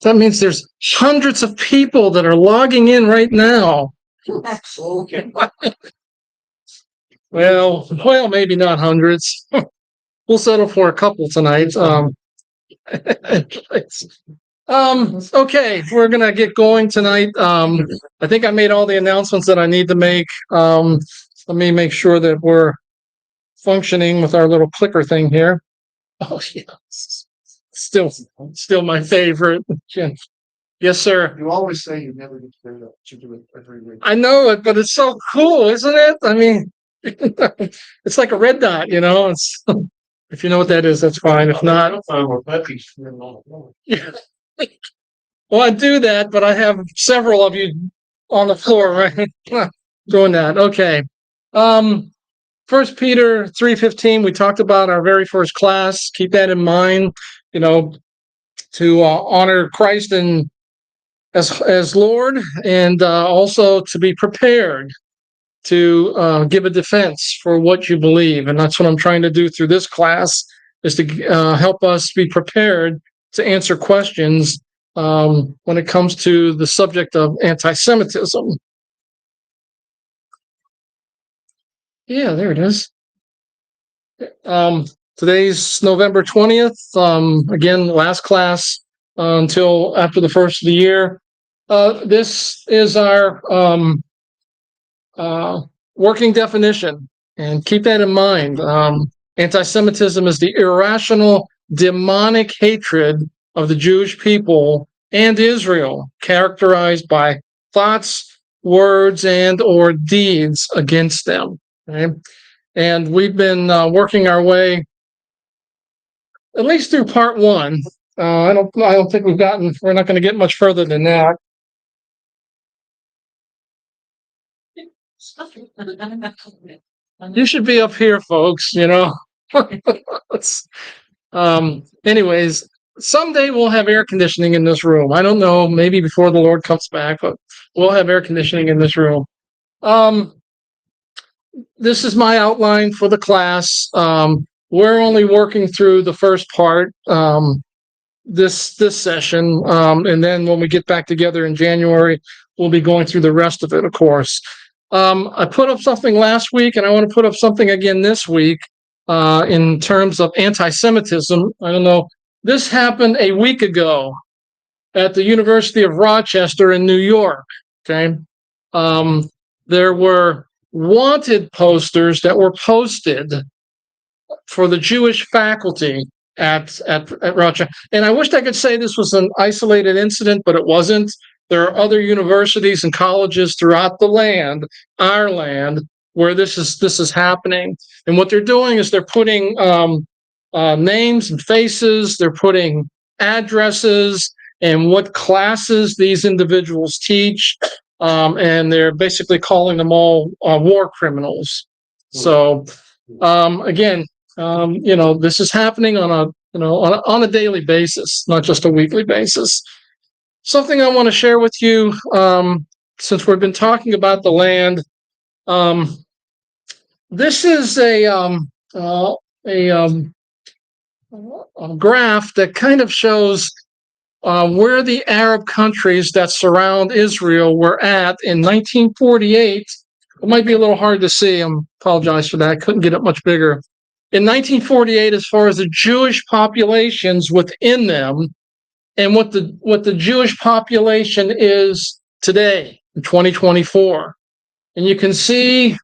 That means there's hundreds of people that are logging in right now. Okay. Well, maybe not hundreds. We'll settle for a couple tonight. Okay, we're gonna get going tonight. I think I made all the announcements that I need to make. Let me make sure that we're functioning with our little clicker thing here. Oh, yes. Still my favorite. Yes, sir. You always say you never get to do it every week. I know it, but it's so cool, isn't it? I mean, it's like a red dot, you know. It's if you know what that is, that's fine. If not, yeah. Well, I do that, but I have several of you on the floor, right? Doing that. Okay. 1 Peter 3:15. We talked about our very first class. Keep that in mind. You know, to honor Christ and as Lord, and also to be prepared to give a defense for what you believe. And that's what I'm trying to do through this class, is to help us be prepared to answer questions when it comes to the subject of anti-Semitism. Yeah, there it is. Today's November 20th. Again, last class until after the first of the year. This is our working definition, and keep that in mind. Anti-Semitism is the irrational, demonic hatred of the Jewish people and Israel, characterized by thoughts, words, and or deeds against them. Okay? And we've been working our way at least through part one. I don't think we're not going to get much further than that. You should be up here, folks, you know. Anyways, someday we'll have air conditioning in this room. I don't know, maybe before the Lord comes back, but we'll have air conditioning in this room. This is my outline for the class. We're only working through the first part this session, and then when we get back together in January, we'll be going through the rest of it, of course. I put up something last week, and I want to put up something again this week in terms of anti-Semitism. I don't know. This happened a week ago at the University of Rochester in New York. Okay, there were wanted posters that were posted for the Jewish faculty at Rochester. And I wished I could say this was an isolated incident, but it wasn't. There are other universities and colleges throughout the land, our land, where this is happening. And what they're doing is they're putting names and faces, they're putting addresses and what classes these individuals teach, and they're basically calling them all war criminals. So again, this is happening on a daily basis, not just a weekly basis. Something I want to share with you, since we've been talking about the land. This is a graph that kind of shows where the Arab countries that surround Israel were at in 1948. It might be a little hard to see. I apologize for that. I couldn't get it much bigger. In 1948, as far as the Jewish populations within them, and what the Jewish population is today in 2024. And you can see,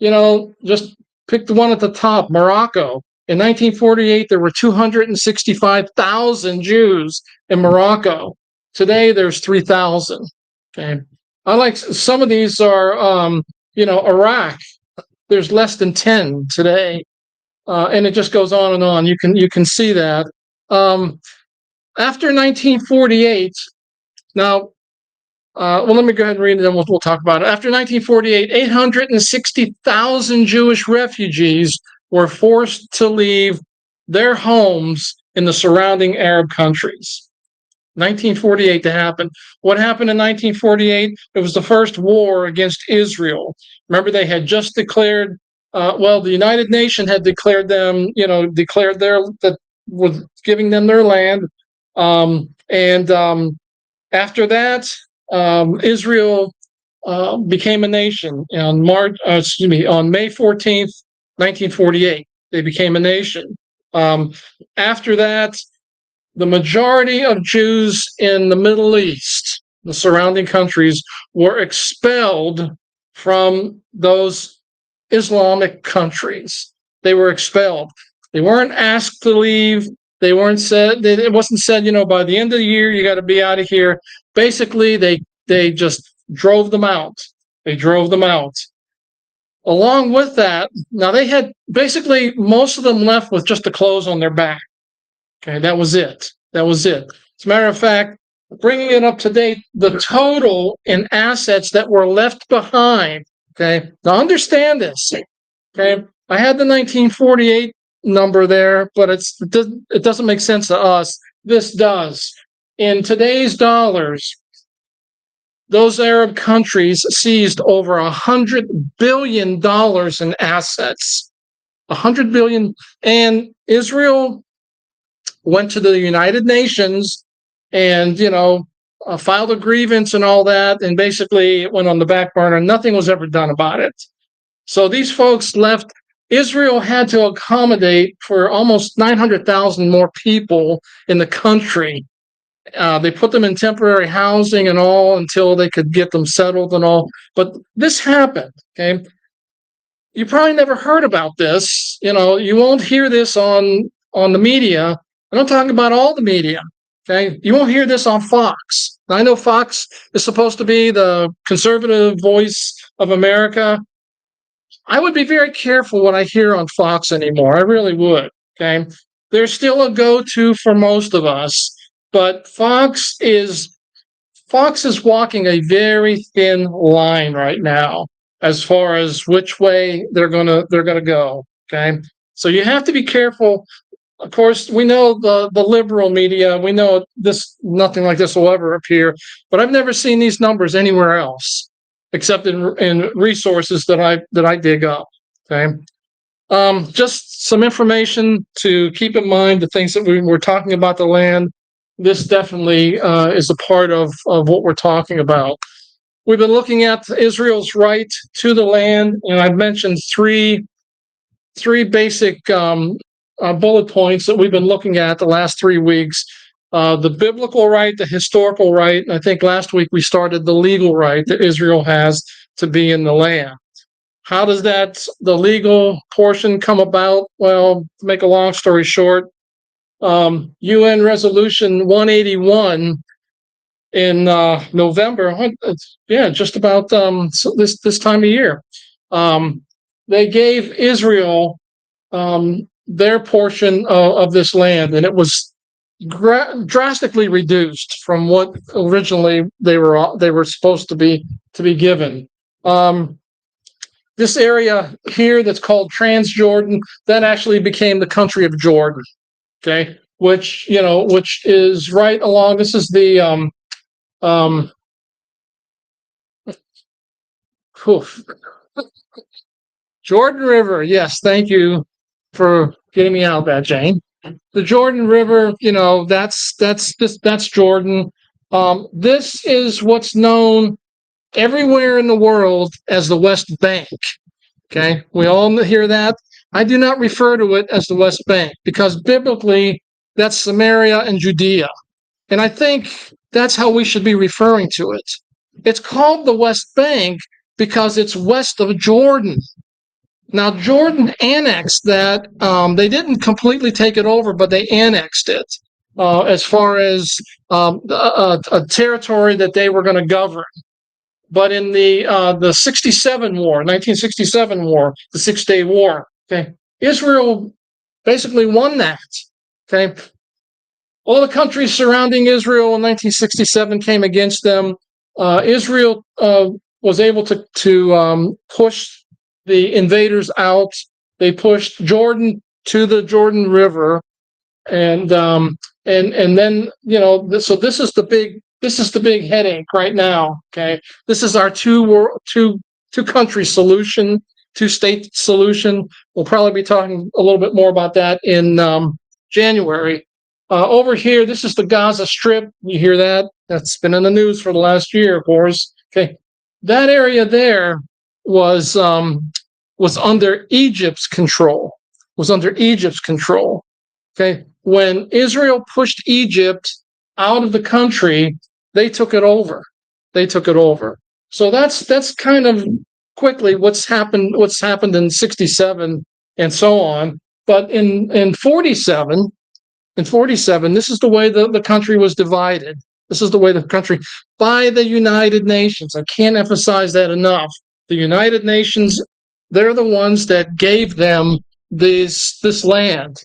just pick the one at the top, Morocco. In 1948, there were 265,000 Jews in Morocco. Today, there's 3,000. Okay, I like some of these are, Iraq. There's less than 10 today, and it just goes on and on. You can see that. After 1948, now, let me go ahead and read it, and then we'll talk about it. After 1948, 860,000 Jewish refugees were forced to leave their homes in the surrounding Arab countries. 1948 to happen. What happened in 1948? It was the first war against Israel. Remember, they had just declared, the United Nations had declared them, that with giving them their land. After that, Israel became a nation on on May 14th, 1948. They became a nation. After that, the majority of Jews in the Middle East, the surrounding countries, were expelled from those Islamic countries. They were expelled. They weren't asked to leave. They weren't said. It wasn't said, by the end of the year you got to be out of here. Basically, they just drove them out. They drove them out. Along with that, now they had basically most of them left with just the clothes on their back. Okay, that was it. That was it. As a matter of fact, bringing it up to date, the total in assets that were left behind. Okay, now understand this. Okay, I had the 1948 number there, but it doesn't make sense to us. This does. In today's dollars, those Arab countries seized over $100 billion in assets. $100 billion, and Israel went to the United Nations and filed a grievance and all that, and basically it went on the back burner. Nothing was ever done about it. So these folks left. Israel had to accommodate for almost 900,000 more people in the country. They put them in temporary housing and all until they could get them settled and all. But this happened. Okay, you probably never heard about this. You won't hear this on the media. I'm not talking about all the media. Okay, you won't hear this on Fox. I know Fox is supposed to be the conservative voice of America. I would be very careful what I hear on Fox anymore. I really would. Okay, they're still a go-to for most of us, but Fox is walking a very thin line right now as far as which way they're gonna go. Okay, so you have to be careful. Of course, we know the liberal media. We know nothing like this will ever appear, but I've never seen these numbers anywhere else except in resources that I dig up. Okay, just some information to keep in mind. The things that we were talking about the land. This definitely is a part of what we're talking about. We've been looking at Israel's right to the land, and I've mentioned three basic bullet points that we've been looking at the last 3 weeks. The biblical right, the historical right, and I think last week we started the legal right that Israel has to be in the land. How does the legal portion come about? Well, to make a long story short, UN Resolution 181 in November, just about this time of year, they gave Israel their portion of this land, and it was drastically reduced from what originally they were supposed to be given. This area here that's called Transjordan, that actually became the country of Jordan. Okay, which is right along. This is the Jordan River. Yes, thank you for getting me out of that, Jane. The Jordan River, that's Jordan. This is what's known everywhere in the world as the West Bank. Okay, we all hear that. I do not refer to it as the West Bank because biblically that's Samaria and Judea. And I think that's how we should be referring to it. It's called the West Bank because it's west of Jordan. Now, Jordan annexed that. They didn't completely take it over, but they annexed it as far as a territory that they were going to govern. But in the 67 war, 1967 war, the 6-Day War, okay, Israel basically won that. Okay, all the countries surrounding Israel in 1967 came against them. Israel was able to push the invaders out. They pushed Jordan to the Jordan River, and then so this is the big headache right now. Okay, this is our two country solution, 2-state solution. We'll probably be talking a little bit more about that in January. Over here, this is the Gaza Strip. You hear that? That's been in the news for the last year, of course. Okay, that area there was under Egypt's control. Was under Egypt's control. Okay, when Israel pushed Egypt out of the country, they took it over. They took it over. So that's kind of quickly what's happened. What's happened in '67 and so on. But in '47. In 47, this is the way the country was divided. This is the way the country, by the United Nations. I can't emphasize that enough. The United Nations, they're the ones that gave them this land.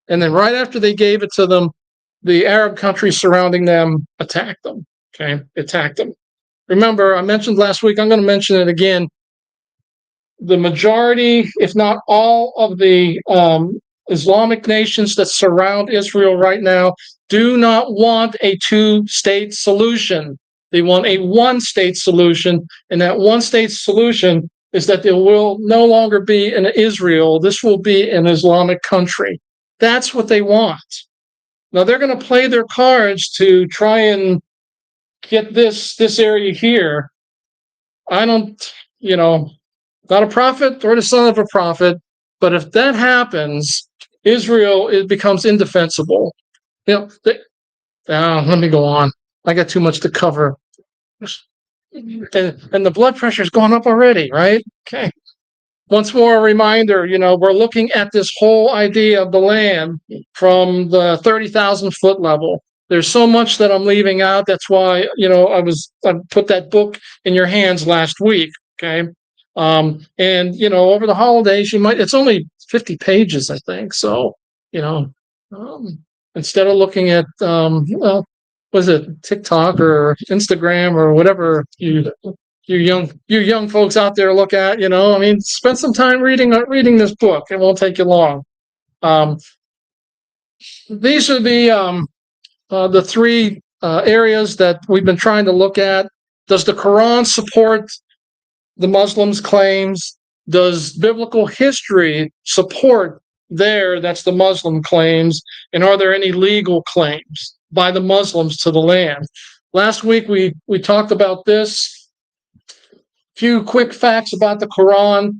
And then right after they gave it to them, the Arab countries surrounding them attacked them. Okay, attacked them. Remember, I mentioned last week, I'm going to mention it again. The majority, if not all, of the Islamic nations that surround Israel right now do not want a two-state solution. They want a one-state solution, and that one-state solution is that there will no longer be an Israel. This will be an Islamic country. That's what they want. Now, they're going to play their cards to try and get this area here. I don't, not a prophet or the son of a prophet, but if that happens, Israel, it becomes indefensible. Let me go on. I got too much to cover. And the blood pressure's going up already, right? Okay. Once more, a reminder, we're looking at this whole idea of the land from the 30,000 foot level. There's so much that I'm leaving out. That's why, I put that book in your hands last week. Okay. And over the holidays, it's only 50 pages, I think. So, instead of looking at, was it TikTok or Instagram or whatever you young folks out there look at, spend some time reading this book. It won't take you long. These are the three areas that we've been trying to look at. Does the Quran support the Muslims' claims? Does biblical history support that's the Muslim claims? And are there any legal claims by the Muslims to the land? Last week we talked about this. Few quick facts about the Quran.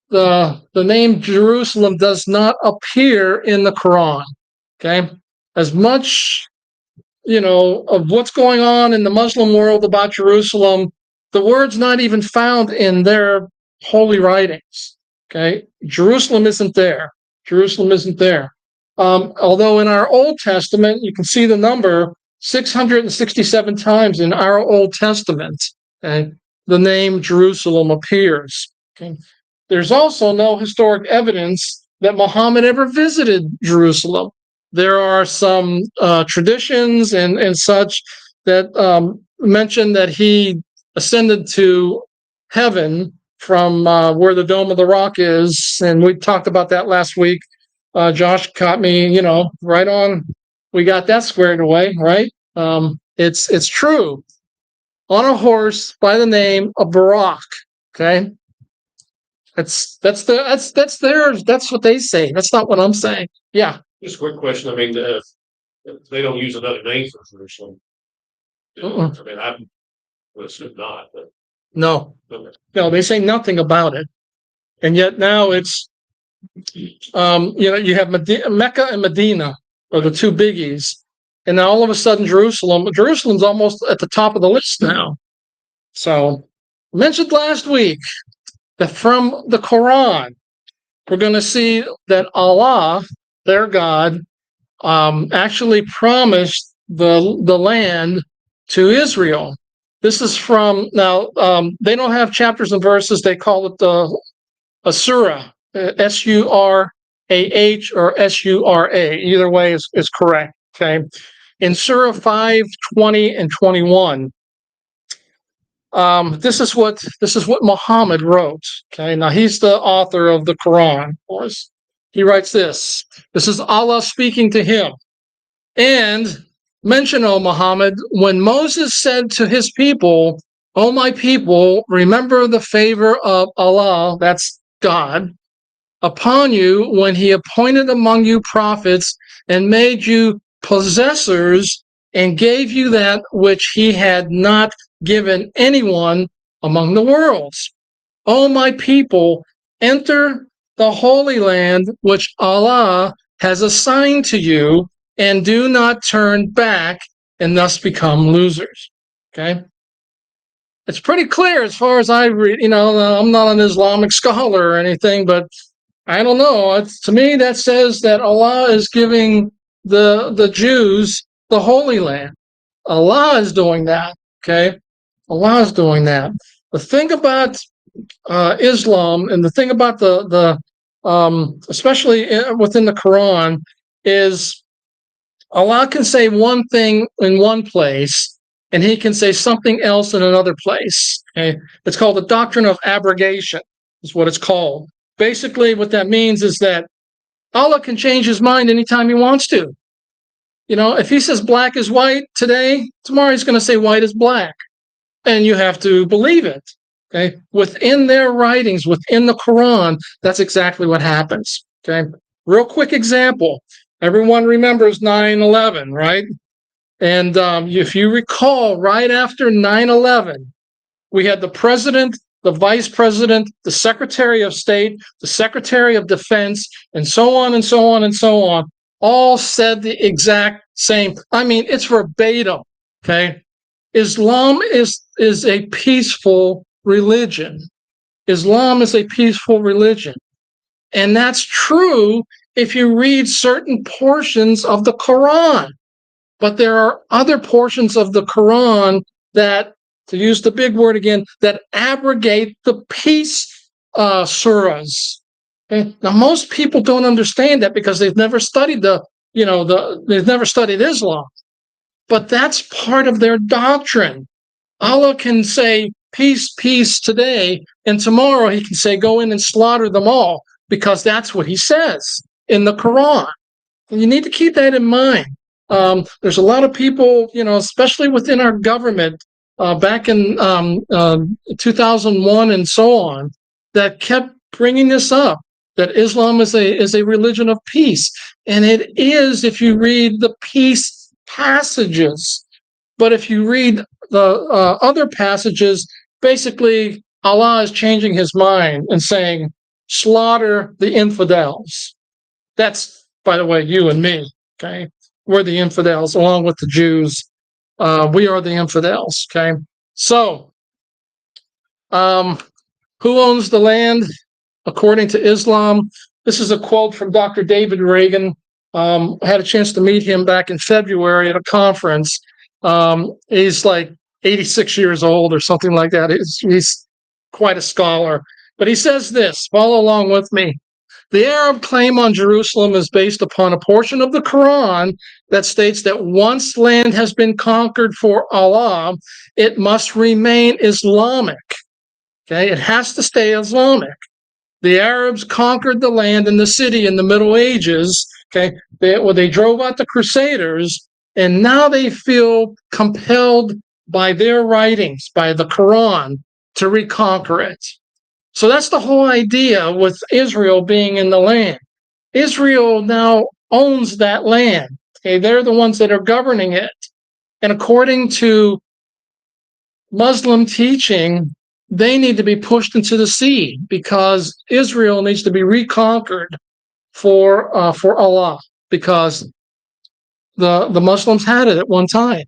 The name Jerusalem does not appear in the Quran. Okay, as much of what's going on in the Muslim world about Jerusalem, the word's not even found in their holy writings. Okay, Jerusalem isn't there. Jerusalem isn't there. Although in our Old Testament, you can see the number 667 times in our Old Testament, okay, the name Jerusalem appears. Okay. There's also no historic evidence that Muhammad ever visited Jerusalem. There are some traditions and such that mention that he ascended to heaven from where the Dome of the Rock is, and we talked about that last week. Josh caught me, right on. We got that squared away, right? It's true. On a horse by the name of Barak. Okay, that's theirs. That's what they say. That's not what I'm saying. Yeah. Just a quick question. I mean, they don't use another name for Jerusalem. Uh-uh. I mean, I would assume not, but No, okay. no, they say nothing about it, and yet now it's, you have Mecca and Medina are the two biggies, and now all of a sudden Jerusalem's almost at the top of the list now. So, mentioned last week that from the Quran, we're going to see that Allah, their God, actually promised the land to Israel. This is from, now, they don't have chapters and verses. They call it a surah, S-U-R-A-H or S-U-R-A. Either way is correct, okay? In Surah 5, 20, and 21, this is what Muhammad wrote, okay? Now, he's the author of the Quran, of course. He writes this. This is Allah speaking to him. And mention, O Muhammad, when Moses said to his people, O my people, remember the favor of Allah, that's God, upon you when he appointed among you prophets and made you possessors and gave you that which he had not given anyone among the worlds. O my people, enter the Holy Land which Allah has assigned to you, and do not turn back and thus become losers. Okay? It's pretty clear as far as I read. I'm not an Islamic scholar or anything, but I don't know. To me, that says that Allah is giving the Jews the Holy Land. Allah is doing that. Okay? Allah is doing that. The thing about Islam, and the thing about the especially within the Quran, is Allah can say one thing in one place, and He can say something else in another place. Okay? It's called the doctrine of abrogation, is what it's called. Basically, what that means is that Allah can change His mind anytime He wants to. If He says black is white today, tomorrow He's going to say white is black, and you have to believe it. Okay, within their writings, within the Quran, that's exactly what happens. Okay, real quick example. Everyone remembers 9/11, right? And if you recall, right after 9/11, we had the president, the vice president, the secretary of state, the secretary of defense, and so on and so on and so on, all said the exact same. I mean, it's verbatim. Okay, Islam is a peaceful religion. Islam is a peaceful religion. And that's true if you read certain portions of the Quran. But there are other portions of the Quran that, to use the big word again, that abrogate the peace surahs. Okay? Now, most people don't understand that because they've never studied they've never studied Islam. But that's part of their doctrine. Allah can say, peace, peace today, and tomorrow He can say, go in and slaughter them all, because that's what He says in the Quran. And you need to keep that in mind. There's a lot of people, especially within our government, back in 2001 and so on, that kept bringing this up, that Islam is a religion of peace. And it is, if you read the peace passages. But if you read the other passages, basically Allah is changing His mind and saying, slaughter the infidels. That's, by the way, you and me. Okay, we're the infidels along with the Jews. We are the infidels. Okay, so who owns the land according to Islam? This is a quote from Dr. David Reagan. I had a chance to meet him back in February at a conference. He's like 86 years old or something like that. He's quite a scholar. But he says this, follow along with me. The Arab claim on Jerusalem is based upon a portion of the Quran that states that once land has been conquered for Allah, it must remain Islamic. Okay, it has to stay Islamic. The Arabs conquered the land and the city in the Middle Ages. Okay, they drove out the Crusaders, and now they feel compelled by their writings, by the Quran, to reconquer it. So that's the whole idea with Israel being in the land. Israel now owns that land. Okay, they're the ones that are governing it. And according to Muslim teaching, they need to be pushed into the sea because Israel needs to be reconquered for Allah, because the Muslims had it at one time.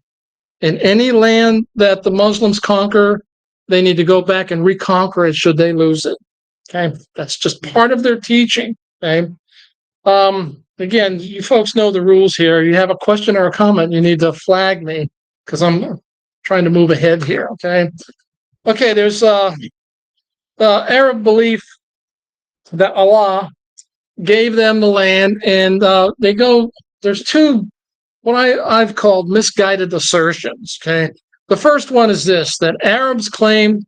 And any land that the Muslims conquer, they need to go back and reconquer it should they lose it. Okay, that's just part of their teaching. Okay, again, you folks know the rules here. You have a question or a comment, you need to flag me because I'm trying to move ahead here. Okay, there's the Arab belief that Allah gave them the land, and they go. There's two what I've called misguided assertions. Okay, the first one is this: that Arabs claim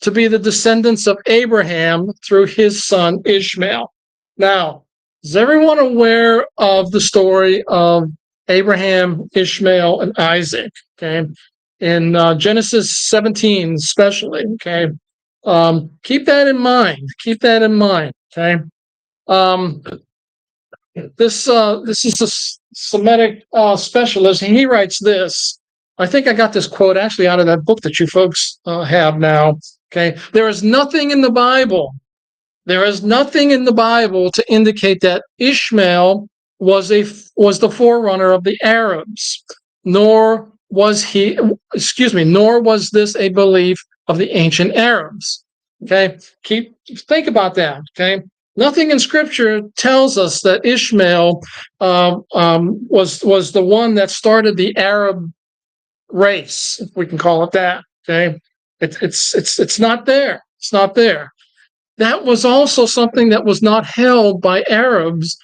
to be the descendants of Abraham through his son Ishmael. Now, is everyone aware of the story of Abraham, Ishmael, and Isaac? Okay, in Genesis 17, especially. Okay, keep that in mind. Keep that in mind. Okay. This is a Semitic specialist, and he writes this. I think I got this quote actually out of that book that you folks have now. Okay, there is nothing in the Bible. There is nothing in the Bible to indicate that Ishmael was the forerunner of the Arabs, nor was this a belief of the ancient Arabs. Okay, think about that. Okay, nothing in Scripture tells us that Ishmael was the one that started the Arab race, if we can call it that. Okay, it's not there. It's not there. That was also something that was not held by Arabs,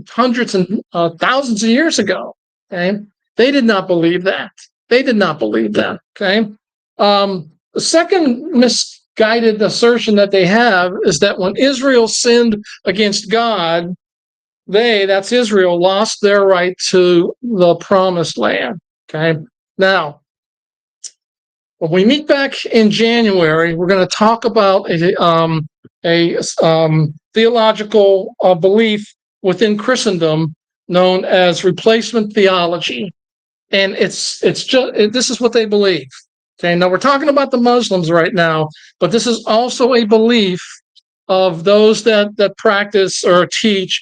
hundreds and thousands of years ago. Okay, they did not believe that. They did not believe that. Okay, the second misguided assertion that they have is that when Israel sinned against God, that's Israel, lost their right to the promised land. Okay, now when we meet back in January, we're going to talk about a theological belief within Christendom known as replacement theology, and this is what they believe. Okay, now we're talking about the Muslims right now, but this is also a belief of those that practice or teach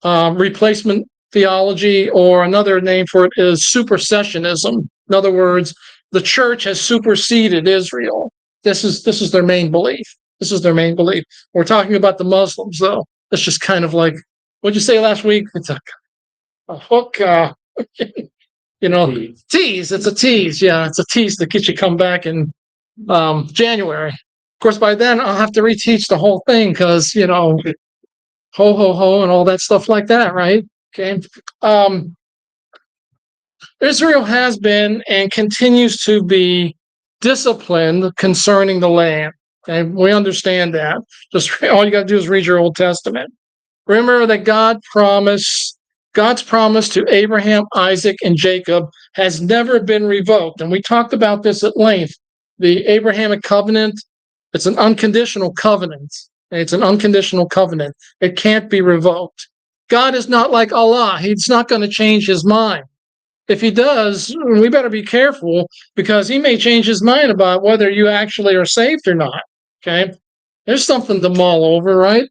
replacement theology, or another name for it is supersessionism. In other words, the church has superseded Israel. This is their main belief. This is their main belief. We're talking about the Muslims, though. It's just kind of like, what'd you say last week? It's a hook, tease. It's a tease. Yeah, it's a tease to get you come back in January. Of course, by then I'll have to reteach the whole thing because, ho, ho, ho, and all that stuff like that, right? Okay. Israel has been and continues to be disciplined concerning the land. And we understand that. Just all you got to do is read your Old Testament. Remember that God's promise to Abraham, Isaac, and Jacob has never been revoked. And we talked about this at length. The Abrahamic covenant, it's an unconditional covenant. It's an unconditional covenant. It can't be revoked. God is not like Allah. He's not going to change his mind. If he does, we better be careful, because he may change his mind about whether you actually are saved or not. Okay? There's something to mull over, right?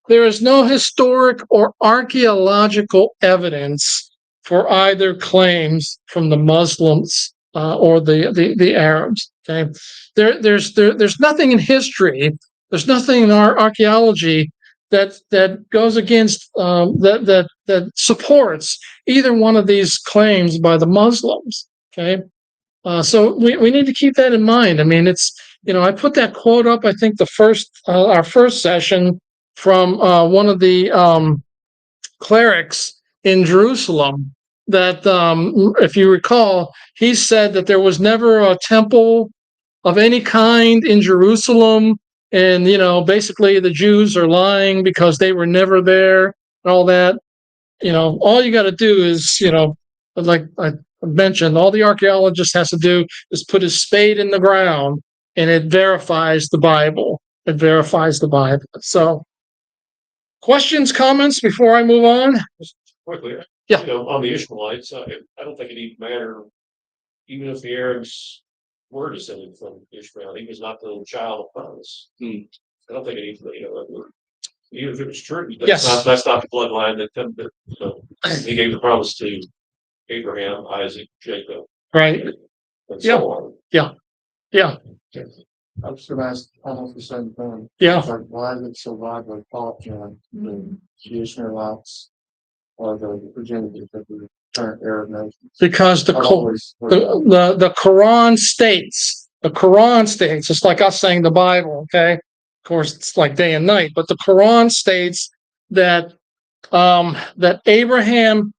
There is no historic or archaeological evidence for either claims from the Muslims or the Arabs. Okay? There's nothing in history. There's nothing in our archaeology that goes against that supports either one of these claims by the Muslims. Okay, so we need to keep that in mind. I mean, it's I put that quote up. I think our first session from one of the clerics in Jerusalem. That if you recall, he said that there was never a temple of any kind in Jerusalem. And, basically the Jews are lying because they were never there and all that. All you got to do is, like I mentioned, all the archaeologist has to do is put his spade in the ground, and it verifies the Bible. It verifies the Bible. So, questions, comments before I move on? Quickly, yeah. On the Ishmaelites, I don't think it even matter, even if the Arabs were descended from Ishmael. He was not the child of promise. I don't think it even, even if it was true, that's not the bloodline that he gave the promise to Abraham, Isaac, Jacob, right, and so on. Yeah. I was going to ask almost the same thing. Yeah. It's like, why is it so widely taught, John? The Ishmaelites or the progenitor of the current Arab nations? Because the Quran states, just like us saying the Bible, okay? Of course, it's like day and night, but the Quran states that that Abraham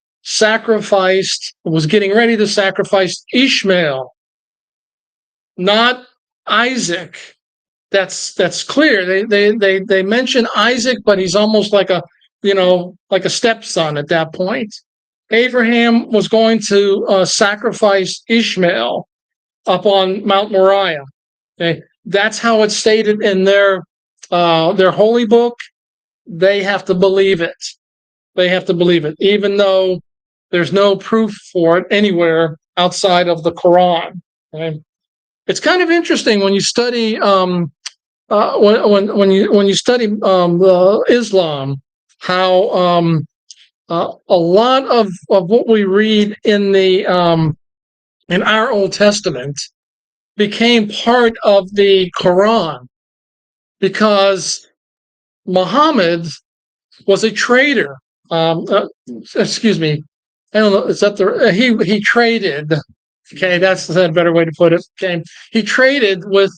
was getting ready to sacrifice Ishmael, not Isaac. That's clear. They mention Isaac, but he's almost like a stepson at that point. Abraham was going to sacrifice Ishmael up on Mount Moriah. Okay, that's how it's stated in their holy book, they have to believe it. They have to believe it, even though there's no proof for it anywhere outside of the Quran. Okay? It's kind of interesting when you study when you study Islam, how a lot of what we read in our Old Testament became part of the Quran because Muhammad was a trader. Excuse me. I don't know. Is that the he traded? Okay, that's a better way to put it. Okay, he traded with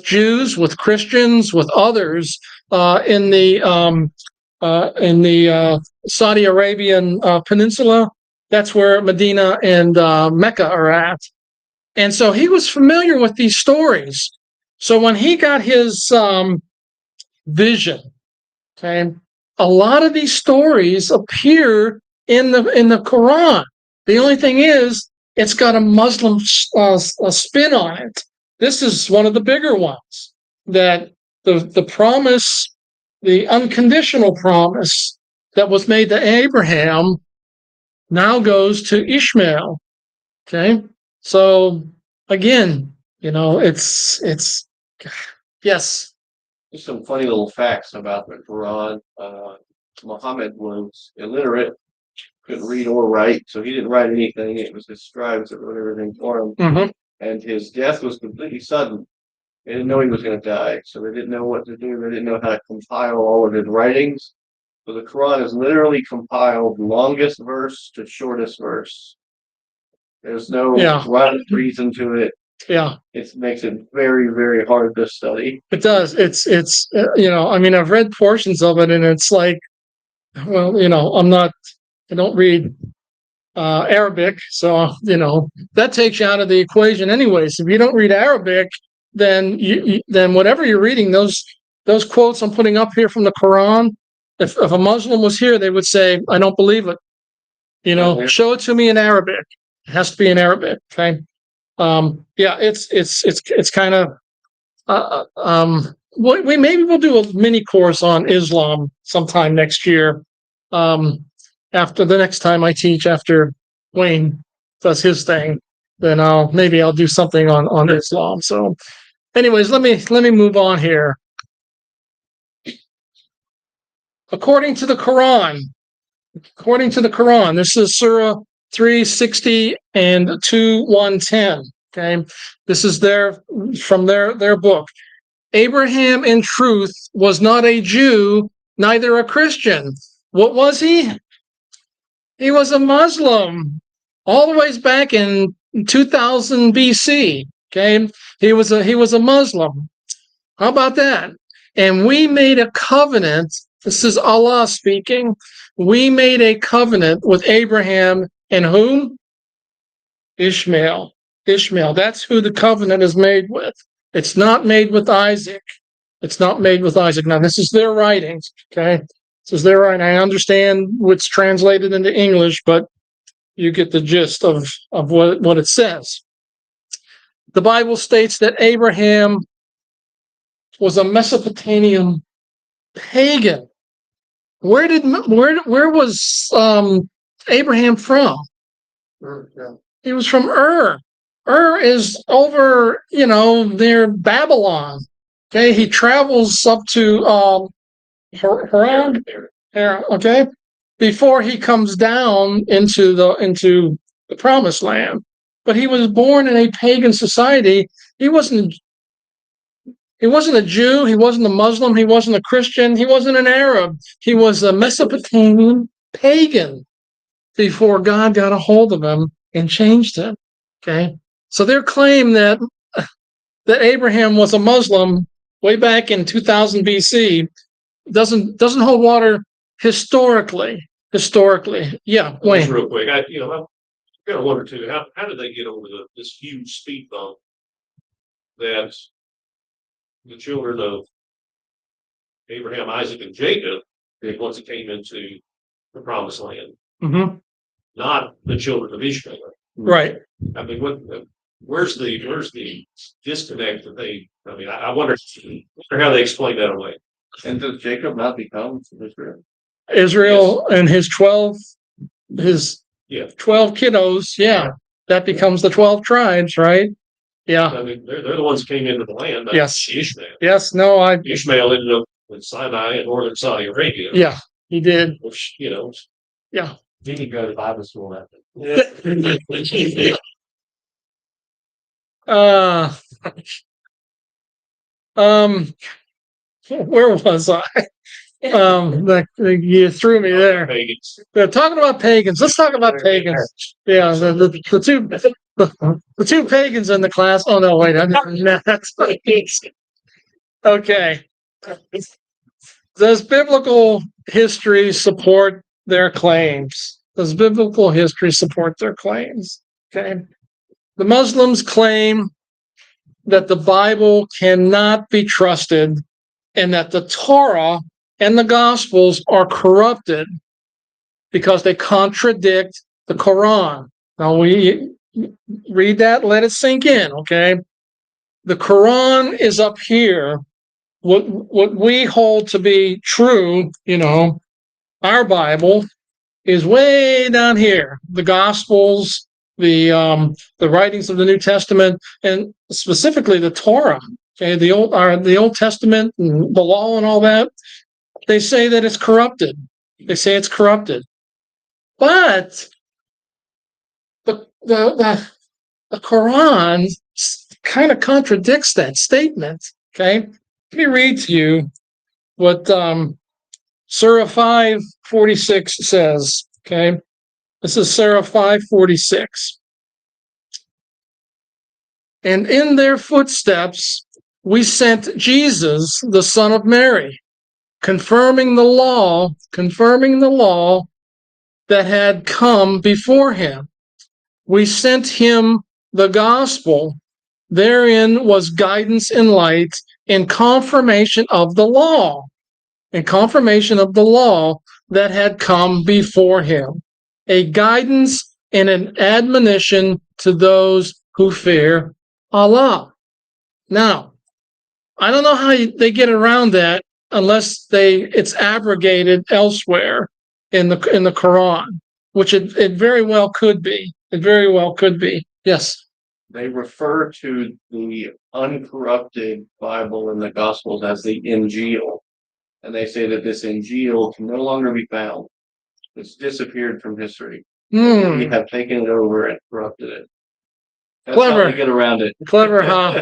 Jews, with Christians, with others in the Saudi Arabian peninsula. That's where Medina and Mecca are at. And so he was familiar with these stories. So when he got his vision, okay, a lot of these stories appear in the Quran. The only thing is, it's got a Muslim a spin on it. This is one of the bigger ones, that the promise, the unconditional promise that was made to Abraham now goes to Ishmael. Okay, so again, it's yes. Just some funny little facts about the Quran. Muhammad was illiterate, couldn't read or write, so he didn't write anything. It was his scribes that wrote everything for him. Mm-hmm. And his death was completely sudden. They didn't know he was going to die, so they didn't know what to do. They didn't know how to compile all of his writings. So the Quran is literally compiled longest verse to shortest verse. There's no rhyme or reason to it. Yeah, it makes it very, very hard to study. It does. It's I mean, I've read portions of it, and it's like, well, I don't read Arabic, so that takes you out of the equation, anyways. If you don't read Arabic, then then whatever you're reading, those quotes I'm putting up here from the Quran, if a Muslim was here, they would say, I don't believe it. Show it to me in Arabic. It has to be in Arabic. Okay. It's kind of maybe we'll do a mini course on Islam sometime next year. After the next time I teach, after Wayne does his thing, then I'll do something on Islam. So, anyways, let me move on here. According to the Quran, this is Surah 360 and 2:110. Okay, this is from their book. Abraham, in truth, was not a Jew, neither a Christian. What was he? He was a Muslim, all the way back in 2000 BC. Okay, he was a Muslim. How about that? And we made a covenant. This is Allah speaking. We made a covenant with Abraham and whom? Ishmael. That's who the covenant is made with. It's not made with Isaac. Now, this is their writings, okay? This is their writing. I understand what's translated into English, but you get the gist of what it says. The Bible states that Abraham was a Mesopotamian pagan. Where was Abraham from? He was from Ur. Ur is over, near Babylon. Okay, he travels up to Haran, okay, before he comes down into the promised land. But he was born in a pagan society. He wasn't a Jew, he wasn't a Muslim, he wasn't a Christian, he wasn't an Arab. He was a Mesopotamian pagan before God got a hold of him and changed him. Okay, so their claim that Abraham was a Muslim way back in 2000 BC doesn't hold water historically. Yeah, Wayne. Just real quick, I got to wonder too, how did they get over this huge speed bump that the children of Abraham, Isaac, and Jacob did once it came into the promised land? Mm-hmm. Not the children of Ishmael. Right. I mean, where's the disconnect that I wonder how they explain that away. And does Jacob not become Israel? Israel and his 12 Yeah. 12 kiddos, yeah, that becomes the 12 tribes, right? Yeah. I mean, they're the ones who came into the land. Not Yes. Ishmael. Yes, no, Ishmael ended up with Sinai and northern Saudi Arabia. yeah, he did. Which, Yeah. he could go to Bible school after. Uh, where was I? You threw me there. Pagans. They're talking about pagans. Let's talk about pagans. Yeah, the two pagans in the class. Oh no, wait, that's okay. Does biblical history support their claims? Does biblical history support their claims? Okay. The Muslims claim that the Bible cannot be trusted and that the Torah and the Gospels are corrupted because they contradict the Quran. Now we read that, let it sink in, okay? The Quran is up here. What we hold to be true, our Bible is way down here. The Gospels, the writings of the New Testament, and specifically the Torah, okay, the Old Testament and the law and all that. They say that it's corrupted. They say it's corrupted, but the Quran kind of contradicts that statement. Okay, let me read to you what Surah 5:46 says. Okay, this is Surah 5:46. And in their footsteps, we sent Jesus, the son of Mary, confirming the law that had come before him. We sent him the gospel. Therein was guidance and light and confirmation of the law, that had come before him, a guidance and an admonition to those who fear Allah. Now, I don't know how they get around that unless it's abrogated elsewhere in the Quran, which it very well could be. It very well could be. Yes. They refer to the uncorrupted Bible and the Gospels as the Injil. And they say that this Injil can no longer be found. It's disappeared from history. We have taken it over and corrupted it. That's Clever. how they get around it. Clever how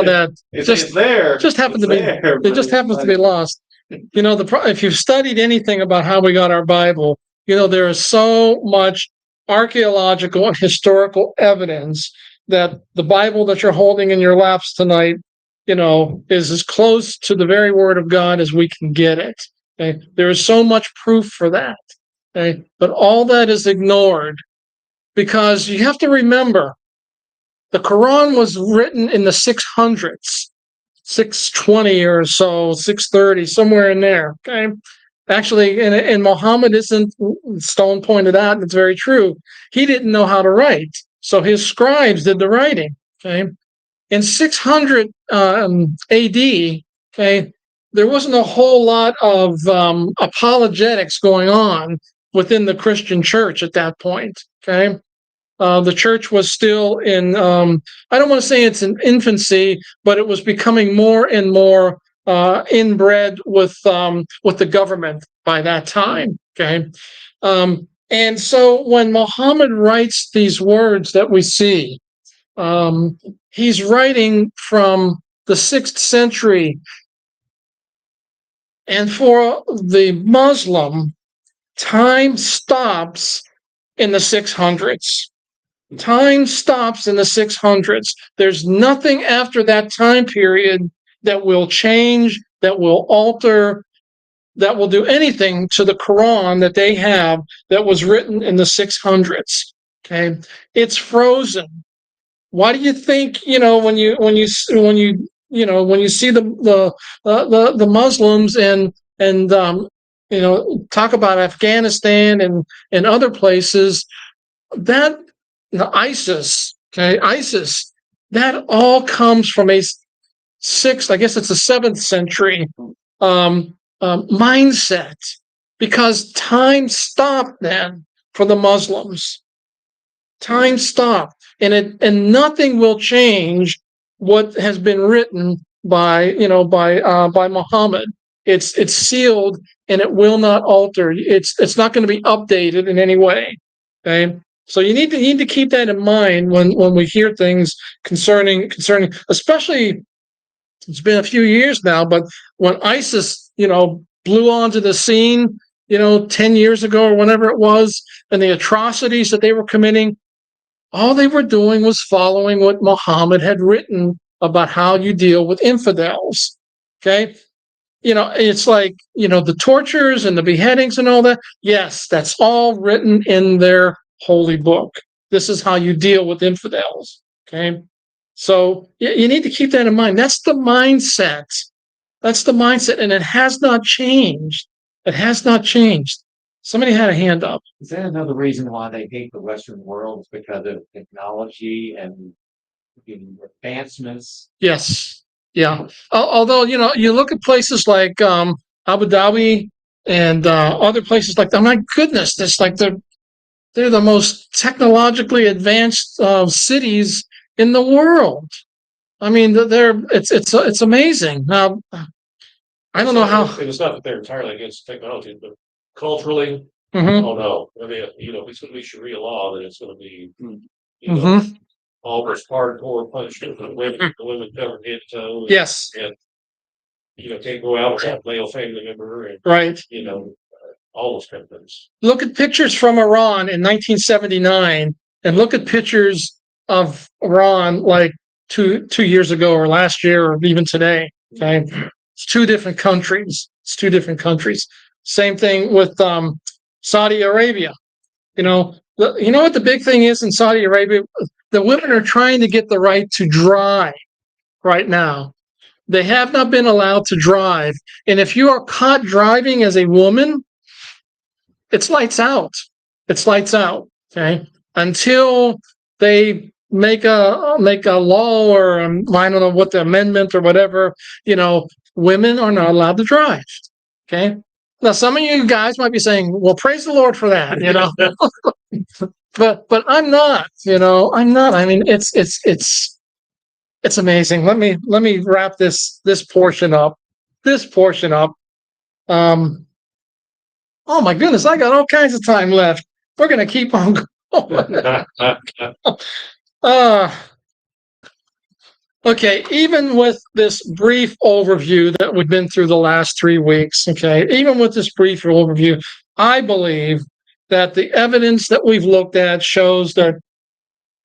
that it's there. Just happened to be there, it just happens to be lost. If you've studied anything about how we got our Bible, there is so much archaeological and historical evidence that the Bible that you're holding in your laps tonight, is as close to the very word of God as we can get it. Okay? There is so much proof for that. Okay? But all that is ignored because you have to remember the Quran was written in the 600s, 620 or so, 630, somewhere in there. Okay. Actually, and Muhammad isn't, Stone pointed out, and it's very true, he didn't know how to write. So his scribes did the writing. Okay. In 600 AD, okay, there wasn't a whole lot of apologetics going on within the Christian church at that point. Okay. The church was still in, I don't want to say it's in infancy, but it was becoming more and more inbred with the government by that time. Okay. And so when Muhammad writes these words that we see, he's writing from the 6th century. And for the Muslim, time stops in the 600s. Time stops in the 600s. There's nothing after that time period that will change, that will alter, that will do anything to the Quran that they have that was written in the 600s. Okay, it's frozen. Why do you think when you see the Muslims and talk about Afghanistan and other places that ISIS, that all comes from a 6th, I guess it's the 7th century mindset, because time stopped then for the Muslims. Time stopped, and nothing will change what has been written by Muhammad. It's sealed, and it will not alter. It's not going to be updated in any way. Okay, so you need to keep that in mind when we hear things concerning, especially, it's been a few years now, but when ISIS, blew onto the scene, 10 years ago or whenever it was, and the atrocities that they were committing, all they were doing was following what Muhammad had written about how you deal with infidels. Okay. It's like, the tortures and the beheadings and all that. Yes, that's all written in their holy book. This is how you deal with infidels. Okay. So you need to keep that in mind. That's the mindset. That's the mindset. And it has not changed. It has not changed. Somebody had a hand up. Is that another reason why they hate the Western world? Is because of technology and advancements? Yes. Yeah. Although, you look at places like Abu Dhabi and other places like that. My goodness, it's like they're the most technologically advanced cities in the world. I mean, it's amazing. Now, I don't know how. It's not that they're entirely against technology, but culturally, Mhm. oh no. I mean, if it's going to be Sharia law, then it's going to be, Mhm. almost hardcore punishment for the women covered head to toe. Yes. And, can't go out without a male family member, and, Right. all those kind of things. Look at pictures from Iran in 1979, and look at pictures of Iran like two years ago, or last year, or even today. Okay, it's two different countries. It's two different countries. Same thing with Saudi Arabia. You know what the big thing is in Saudi Arabia? The women are trying to get the right to drive right now. They have not been allowed to drive, and if you are caught driving as a woman, it's lights out. It's lights out. Okay, until they make a law, or I don't know what the amendment or whatever. Women are not allowed to drive. Okay. Now, some of you guys might be saying, "Well, praise the Lord for that," but I'm not. I'm not. I mean, it's amazing. Let me wrap this portion up. This portion up. Oh my goodness, I got all kinds of time left. We're gonna keep on going. uh, okay, even with this brief overview that we've been through the last 3 weeks, okay, even with this brief overview, I believe that the evidence that we've looked at shows that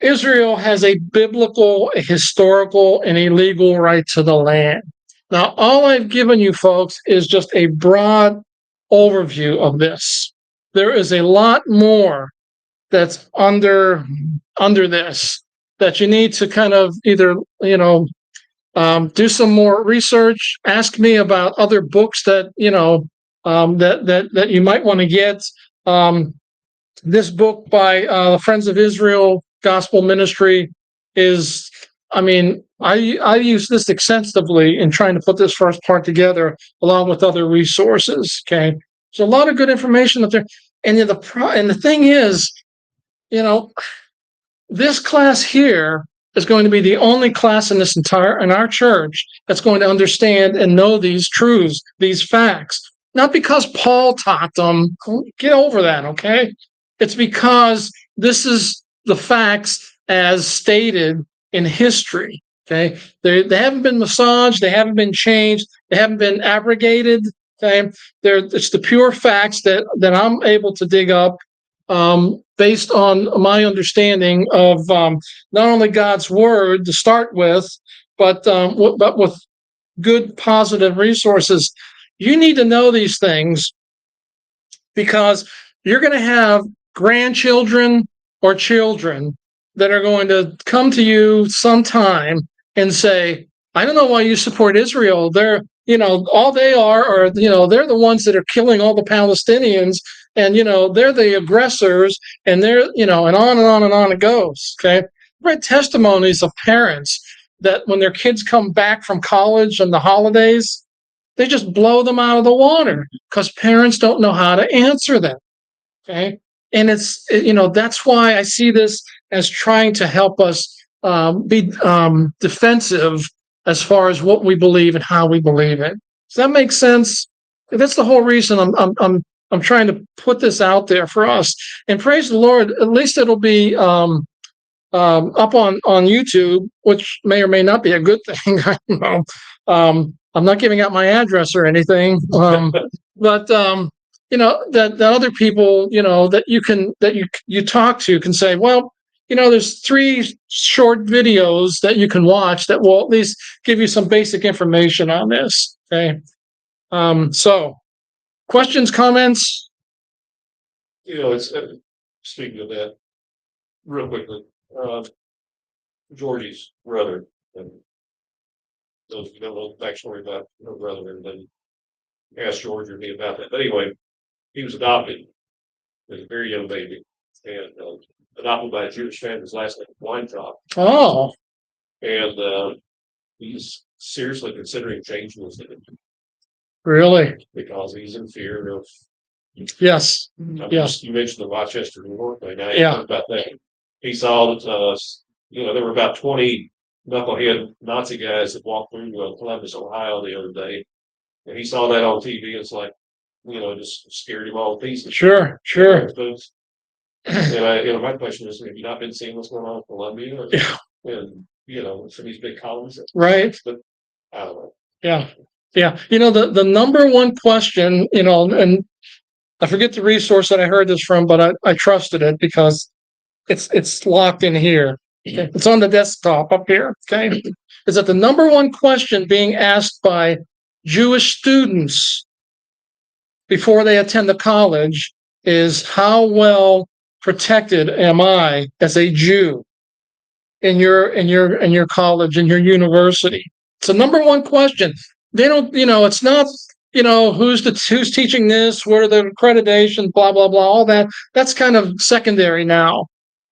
Israel has a biblical, a historical, and a legal right to the land. Now, all I've given you folks is just a broad overview of this. There is a lot more that's under this that you need to kind of either do some more research, ask me about other books that that you might want to get. This book by the Friends of Israel Gospel Ministry is, I mean, I use this extensively in trying to put this first part together, along with other resources. Okay, so a lot of good information up there, and the thing is, this class here is going to be the only class in our church that's going to understand and know these truths, these facts. Not because Paul taught them. Get over that, okay? It's because this is the facts as stated in history. Okay, they haven't been massaged, they haven't been changed, they haven't been abrogated. Okay, it's the pure facts that I'm able to dig up based on my understanding of not only God's word to start with, but with good positive resources. You need to know these things because you're going to have grandchildren or children that are going to come to you sometime and say, I don't know why you support Israel. They're, all they are, they're the ones that are killing all the Palestinians, and, they're the aggressors, and they're, and on and on and on it goes. Okay. I've read testimonies of parents that when their kids come back from college on the holidays, they just blow them out of the water because parents don't know how to answer them. Okay. And that's why I see this as trying to help us be defensive as far as what we believe and how we believe it. Does that make sense? That's the whole reason I'm trying to put this out there for us. And praise the Lord, at least it'll be up on YouTube, which may or may not be a good thing. I don't know. I'm not giving out my address or anything, but that other people, that you talk to can say, well, there's 3 short videos that you can watch that will at least give you some basic information on this. Okay. So questions, comments? It's speaking of that, real quickly. Georgie's brother, and those of you don't know the backstory about her brother, and then asked George or me about that. But anyway, he was adopted as a very young baby, and adopted by a Jewish family. His last name was Weintraub, Oh, and he's seriously considering changing his name really? because he's in fear of. Yes. Yes. You mentioned the Rochester, New York thing. I Yeah. heard about that. He saw that there were about 20 knucklehead Nazi guys that walked through Columbus, Ohio the other day, and he saw that on TV. It's like, just scared him all to pieces. Sure. And my question is, have you not been seeing what's going on in Columbia? Yeah. And some of these big columns. Right. But I don't know. Yeah. The number one question, and I forget the resource that I heard this from, but I trusted it because it's locked in here. Okay. It's on the desktop up here. Okay. Is that the number one question being asked by Jewish students before they attend the college is, how well protected am I as a Jew in your college, in your university? It's the number one question. They don't, it's not, who's teaching this, what are the accreditations, blah, blah, blah, all that. That's kind of secondary now.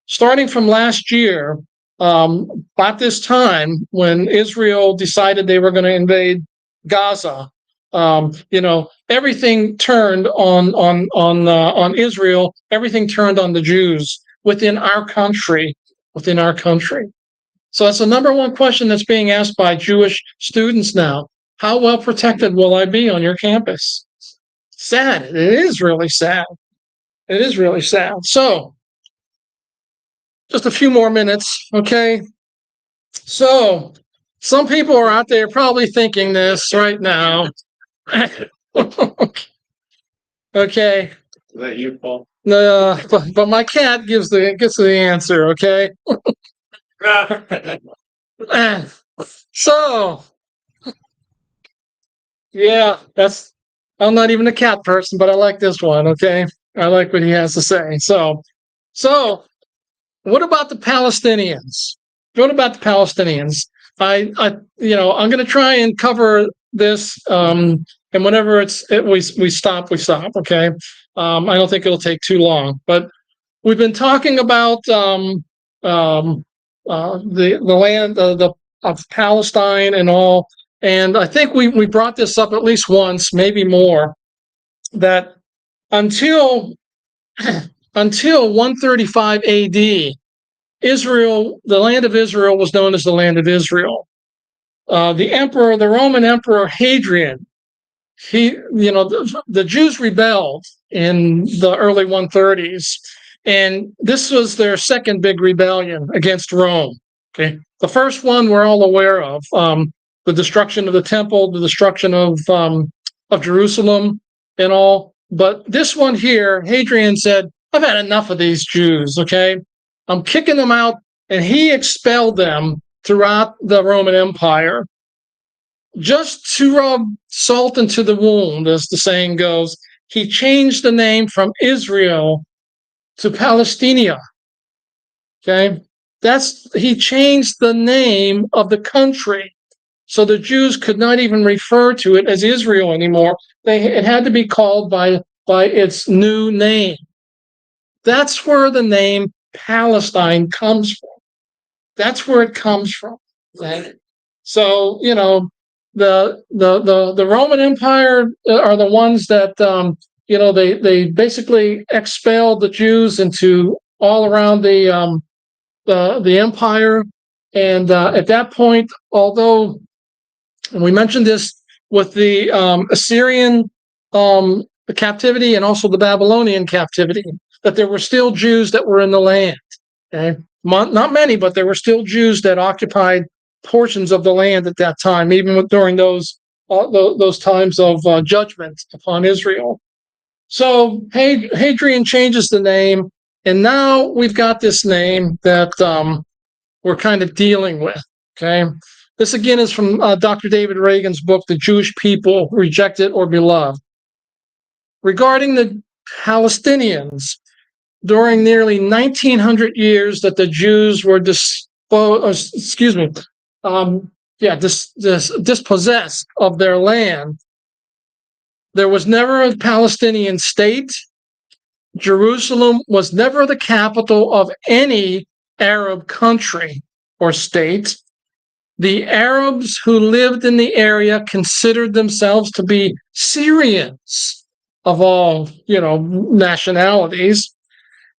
Starting from last year, about this time when Israel decided they were going to invade Gaza, everything turned on Israel. Everything turned on the Jews within our country. So that's the number one question that's being asked by Jewish students now. How well protected will I be on your campus? Sad. It is really sad. So, just a few more minutes, okay? So, some people are out there probably thinking this right now. Okay. Is that you, Paul? But my cat gets the answer, okay? So, yeah, I'm not even a cat person, but I like this one, okay? I like what he has to say. So what about the Palestinians? I'm going to try and cover this, and whenever we stop, okay? I don't think it'll take too long, but we've been talking about the land of Palestine and all, and I think we brought this up at least once, maybe more, that until 135 AD, Israel, the land of Israel, was known as the land of Israel. The Roman Emperor Hadrian, the Jews rebelled in the early 130s, and this was their second big rebellion against Rome. Okay, the first one we're all aware of, the destruction of the temple, the destruction of Jerusalem, and all. But this one here, Hadrian said, "I've had enough of these Jews. Okay, I'm kicking them out," and he expelled them throughout the Roman Empire. Just to rub salt into the wound, as the saying goes, he changed the name from Israel to Palestinia. Okay, he changed the name of the country, so the Jews could not even refer to it as Israel anymore. It had to be called by its new name. That's where the name Palestine comes from. That's where it comes from. Right? So, the Roman Empire are the ones that they basically expelled the Jews into all around the empire, and at that point, although, and we mentioned this with the Assyrian captivity and also the Babylonian captivity, that there were still Jews that were in the land. Okay, not many, but there were still Jews that occupied portions of the land at that time, even during those times of judgment upon Israel. So Hadrian changes the name, and now we've got this name that we're kind of dealing with. Okay, this again is from Dr. David Reagan's book, "The Jewish People, Rejected or Beloved." Regarding the Palestinians, during nearly 1900 years that the Jews were dispossessed of their land, there was never a Palestinian state. Jerusalem was never the capital of any Arab country or state. The Arabs who lived in the area considered themselves to be Syrians of all, nationalities.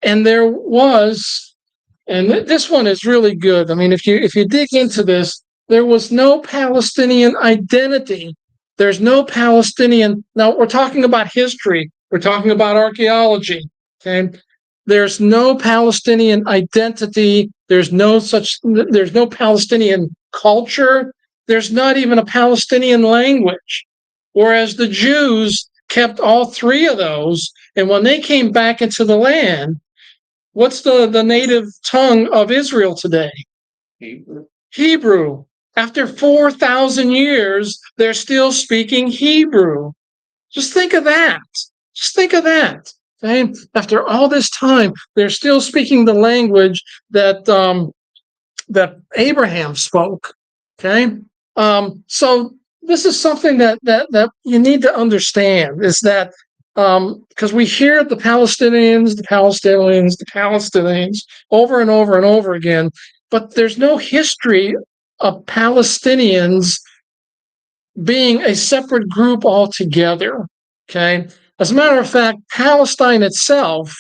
And there was, and this one is really good. I mean, if you dig into this, there was no Palestinian identity. There's no Palestinian. Now we're talking about history. We're talking about archaeology. Okay, there's no Palestinian identity. There's no Palestinian culture. There's not even a Palestinian language. Whereas the Jews kept all three of those, and when they came back into the land, what's the native tongue of Israel today? Hebrew. After 4,000 years, they're still speaking Hebrew. Just think of that. Just think of that. Okay? After all this time, they're still speaking the language that that Abraham spoke. Okay, so this is something that you need to understand, is that because we hear the Palestinians over and over and over again, but there's no history of Palestinians being a separate group altogether. Okay, as a matter of fact, Palestine itself,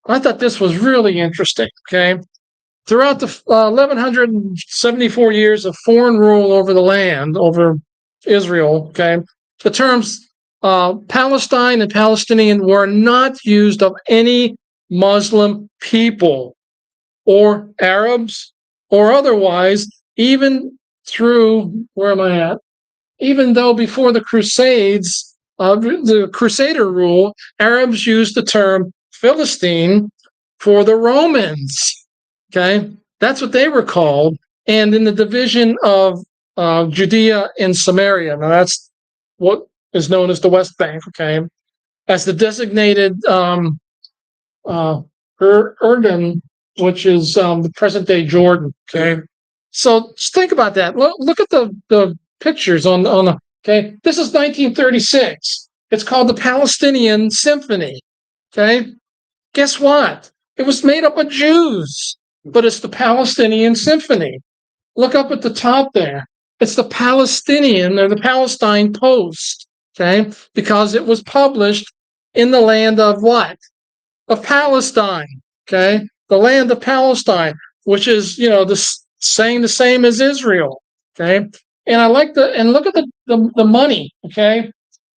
I thought this was really interesting. Okay, throughout the 1174 years of foreign rule over the land, over Israel, okay, the terms Palestine and Palestinian were not used of any Muslim people or Arabs or otherwise, even through, where am I at? Even though before the Crusades, the Crusader rule, Arabs used the term Philistine for the Romans. Okay, that's what they were called. And in the division of Judea and Samaria, now that's what is known as the West Bank, okay, as the designated Urdun, which is the present-day Jordan, okay? So just think about that. Look at the pictures on the, okay? This is 1936. It's called the Palestinian Symphony, okay? Guess what? It was made up of Jews, but it's the Palestinian Symphony. Look up at the top there. It's the Palestinian, or the Palestine Post, okay? Because it was published in the land of what? Of Palestine, okay? The land of Palestine, which is, saying the same as Israel, okay? And I like and look at the money, okay?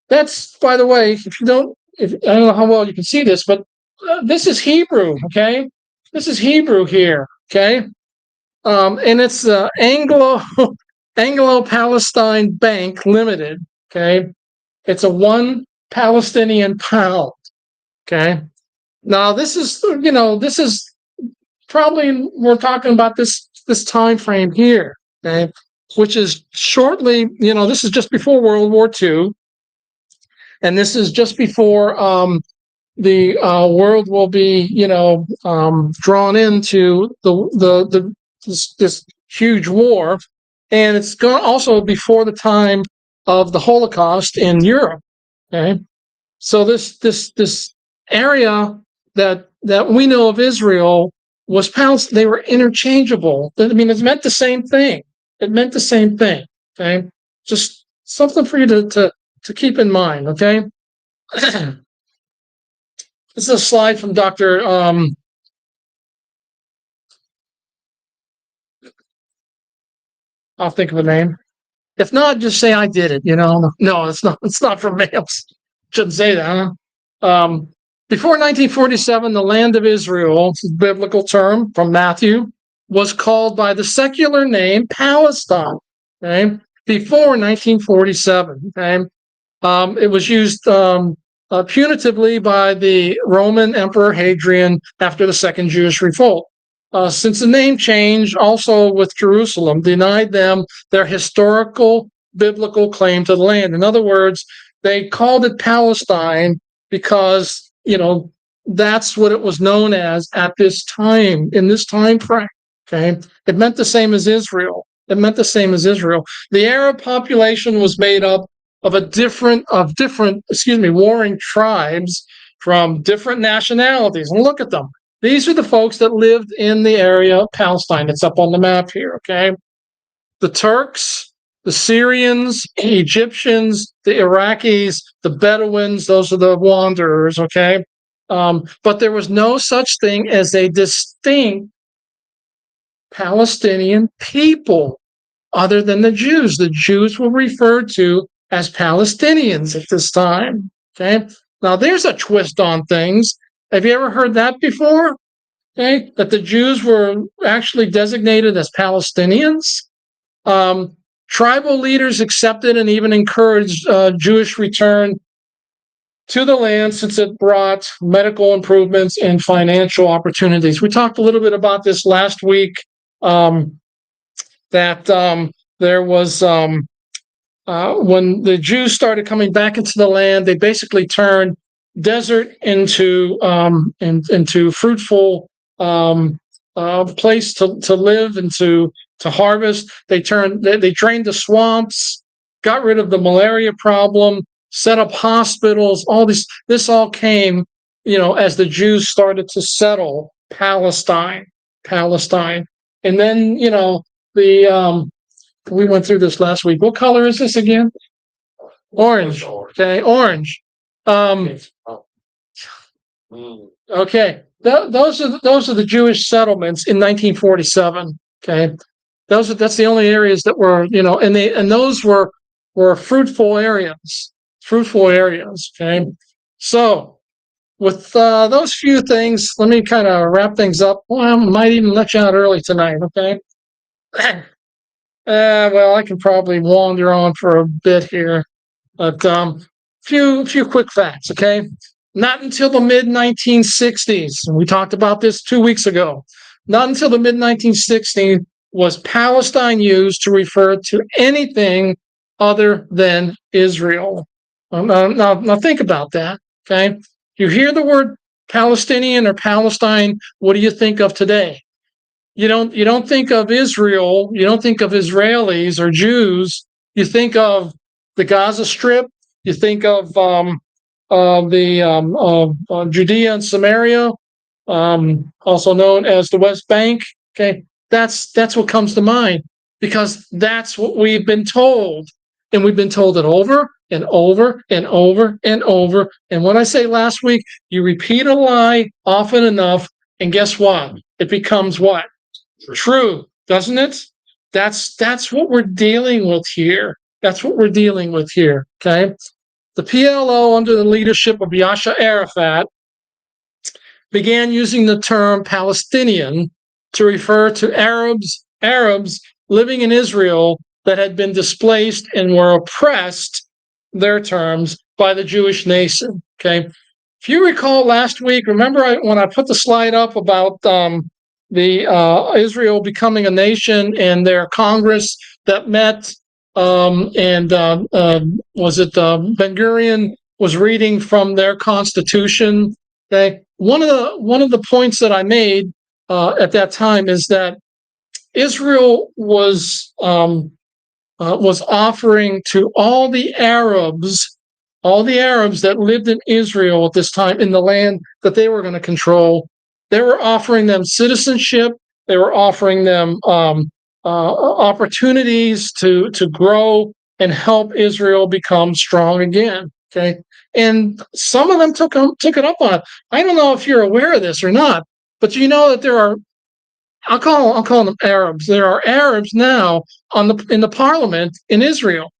That's, by the way, I don't know how well you can see this, but this is Hebrew, okay? This is Hebrew here, okay? And it's Anglo-Palestine Bank Limited, okay? It's a 1 Palestinian pound, okay? Now, this is probably, we're talking about this time frame here, okay? Which is shortly, this is just before World War II, and this is just before the world will be, drawn into this huge war, and it's going also before the time of the Holocaust in Europe. Okay, so this area that we know of Israel was Palestine. They were interchangeable. I mean, it meant the same thing. It meant the same thing. Okay, Just something for you to keep in mind, okay? This is a slide from Dr. I'll think of a name. If not, just say I did it, No, it's not from me. Shouldn't say that, huh? Before 1947, the land of Israel, it's a biblical term from Matthew, was called by the secular name Palestine. Okay? Before 1947, okay? It was used punitively by the Roman Emperor Hadrian after the Second Jewish Revolt. Since the name change, also with Jerusalem, denied them their historical biblical claim to the land. In other words, they called it Palestine because, that's what it was known as at this time, in this time frame. Okay. It meant the same as Israel. The Arab population was made up of different, warring tribes from different nationalities. And look at them. These are the folks that lived in the area of Palestine. It's up on the map here, okay? The Turks, the Syrians, the Egyptians, the Iraqis, the Bedouins, those are the wanderers, okay? But there was no such thing as a distinct Palestinian people other than the Jews. The Jews were referred to as Palestinians at this time, okay? Now, there's a twist on things. Have you ever heard that before? Okay, that the Jews were actually designated as Palestinians. Tribal leaders accepted and even encouraged Jewish return to the land since it brought medical improvements and financial opportunities. We talked a little bit about this last week, that there was when the Jews started coming back into the land, they basically turned desert into fruitful place to live and to harvest. They drained the swamps, got rid of the malaria problem, set up hospitals. This all came, as the Jews started to settle Palestine. And then, we went through this last week. What color is this again? Orange. Okay, orange. Okay, those are the Jewish settlements in 1947. Okay, that's the only areas that were, and those were fruitful areas. Okay, so with those few things, let me kind of wrap things up. Well, I might even let you out early tonight. Okay. Well, I can probably wander on for a bit here, but few quick facts. Okay, not until the mid 1960s, and we talked about this 2 weeks ago. Not until the mid 1960s was Palestine used to refer to anything other than Israel. Now think about that. Okay, you hear the word Palestinian or Palestine. What do you think of today? You don't think of Israel. You don't think of Israelis or Jews. You think of the Gaza Strip. You think of Judea and Samaria, also known as the West Bank. Okay, that's what comes to mind because that's what we've been told, and we've been told it over and over and over and over. And when I say last week, you repeat a lie often enough, and guess what? It becomes what? True, doesn't it? That's what we're dealing with here. Okay. The PLO, under the leadership of Yasser Arafat, began using the term Palestinian to refer to Arabs living in Israel that had been displaced and were oppressed, their terms, by the Jewish nation. Okay. If you recall last week, remember when I put the slide up about Israel becoming a nation and their Congress that met, and was it Ben Gurion was reading from their constitution. Okay, one of the points that I made at that time is that Israel was offering to all the Arabs that lived in Israel at this time in the land that they were going to control. They were offering them citizenship. They were offering them opportunities to grow and help Israel become strong again. Okay. And some of them took it up on it. I don't know if you're aware of this or not, but you know that there are, I'll call them Arabs. There are Arabs now in the parliament in Israel.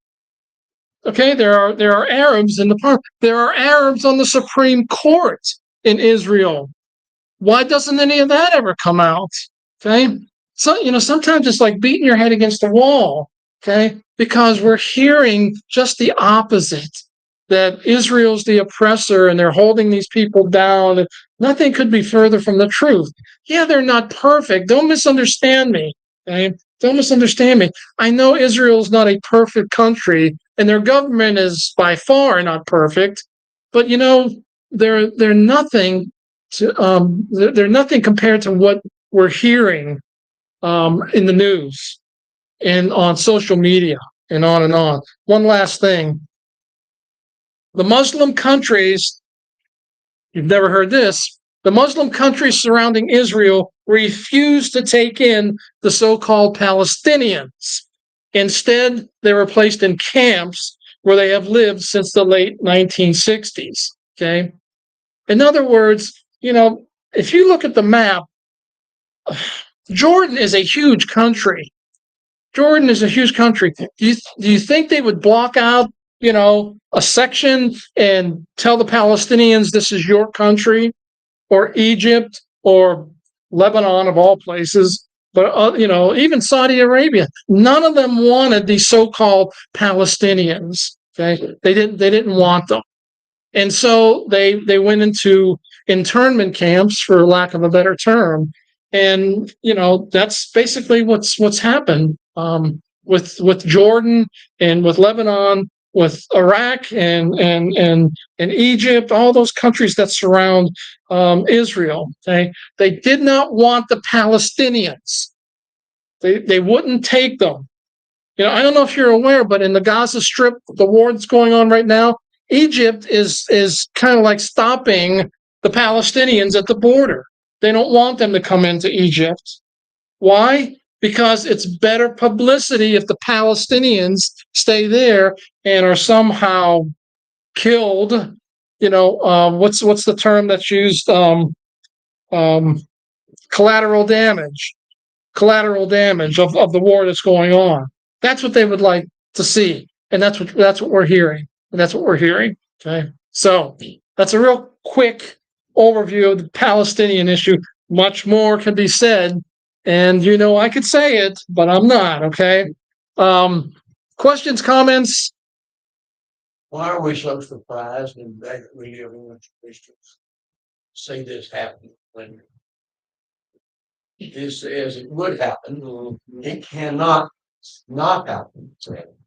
Okay, there are Arabs in the parliament. There are Arabs on the Supreme Court in Israel. Why doesn't any of that ever come out? Okay, so sometimes it's like beating your head against the wall. Okay, because we're hearing just the opposite, that Israel's the oppressor and they're holding these people down. And nothing could be further from the truth. Yeah, they're not perfect. Don't misunderstand me. Okay? Don't misunderstand me. I know Israel's not a perfect country, and their government is by far not perfect. But they're nothing they're nothing compared to what we're hearing in the news and on social media and on and on. One last thing. The Muslim countries, you've never heard this, the Muslim countries surrounding Israel refused to take in the so-called Palestinians. Instead, they were placed in camps where they have lived since the late 1960s. Okay. In other words, if you look at the map, Jordan is a huge country. Jordan is a huge country. Do you think they would block out, a section and tell the Palestinians this is your country, or Egypt, or Lebanon of all places? But even Saudi Arabia, none of them wanted these so-called Palestinians. Okay, they didn't want them, and so they went into internment camps, for lack of a better term. And that's basically what's happened with Jordan and with Lebanon, with Iraq and Egypt, all those countries that surround Israel. They did not want the Palestinians. They wouldn't take them. I don't know if you're aware, but in the Gaza Strip, the war that's going on right now, Egypt is kind of like stopping the Palestinians at the border. They don't want them to come into Egypt. Why? Because it's better publicity if the Palestinians stay there and are somehow killed. What's the term that's used? Collateral damage. Collateral damage of the war that's going on. That's what they would like to see, and that's what we're hearing. And that's what we're hearing. Okay, so that's a real quick overview of the Palestinian issue. Much more can be said, and I could say it, but I'm not. Okay. Questions, comments? Why are we so surprised and that we live in Christians see this happen when this as it would happen? It cannot not happen,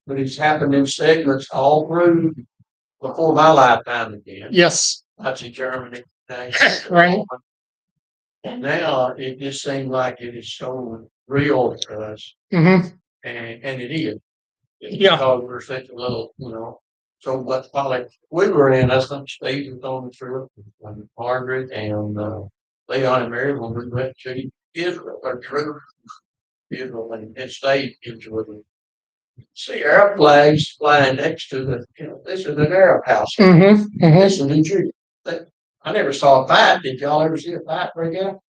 but it's happened in segments all through before my lifetime again. Yes. Nazi Germany, Right. And now it just seems like it is so real to us, Mm-hmm. and it is. Yeah. Because we're such a little, so much politics we were in. I think Steve was on the trip, and Margaret and Leon and Mary when we went to Israel or Israel and stayed in Israel. See Arab flags flying next to this is an Arab house. Mm-hmm. Mm-hmm. This is a Jew. I never saw a fight. Did y'all ever see a fight break out?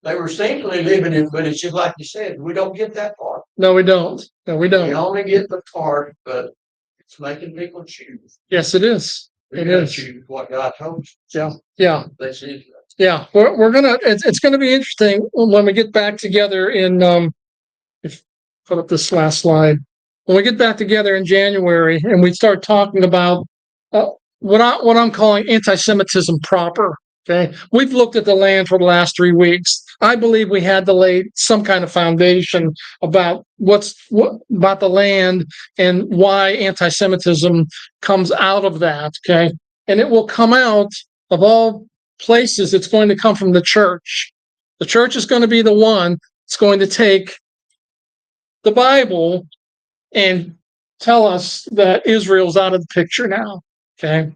They were simply living in, but it's just like you said, we don't get that far. No, we don't. No, we don't. We only get the part, but it's making people choose. Yes, it is. It is. Choose what God told us. Yeah. Yeah. That's it. Yeah. We're gonna. It's gonna be interesting when we get back together in. If put up this last slide. When we get back together in January and we start talking about what I'm calling anti-Semitism proper. Okay, we've looked at the land for the last 3 weeks. I believe we had to lay some kind of foundation about what about the land and why anti-Semitism comes out of that. Okay, and it will come out of all places. It's going to come from the church. The church is going to be the one that's going to take the Bible and tell us that Israel's out of the picture now. Okay.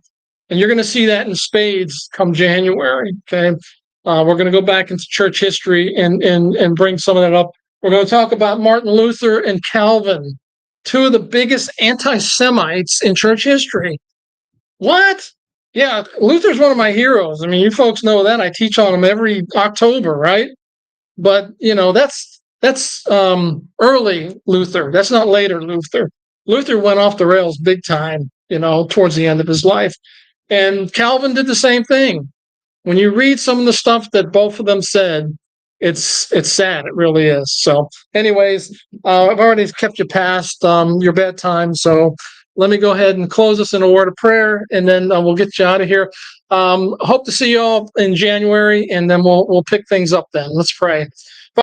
And you're going to see that in spades come January. Okay. We're going to go back into church history and bring some of that up. We're going to talk about Martin Luther and Calvin. two of the biggest anti-Semites in church history. What? Yeah, Luther's one of my heroes. I mean, you folks know that. I teach on him every October, right? But that's early Luther. That's not later Luther. Luther went off the rails big time, towards the end of his life. And Calvin did the same thing. When you read some of the stuff that both of them said, it's sad. It really is. So, anyways, I've already kept you past your bedtime. So let me go ahead and close us in a word of prayer, and then we'll get you out of here. Hope to see you all in January, and then we'll pick things up then. Let's pray.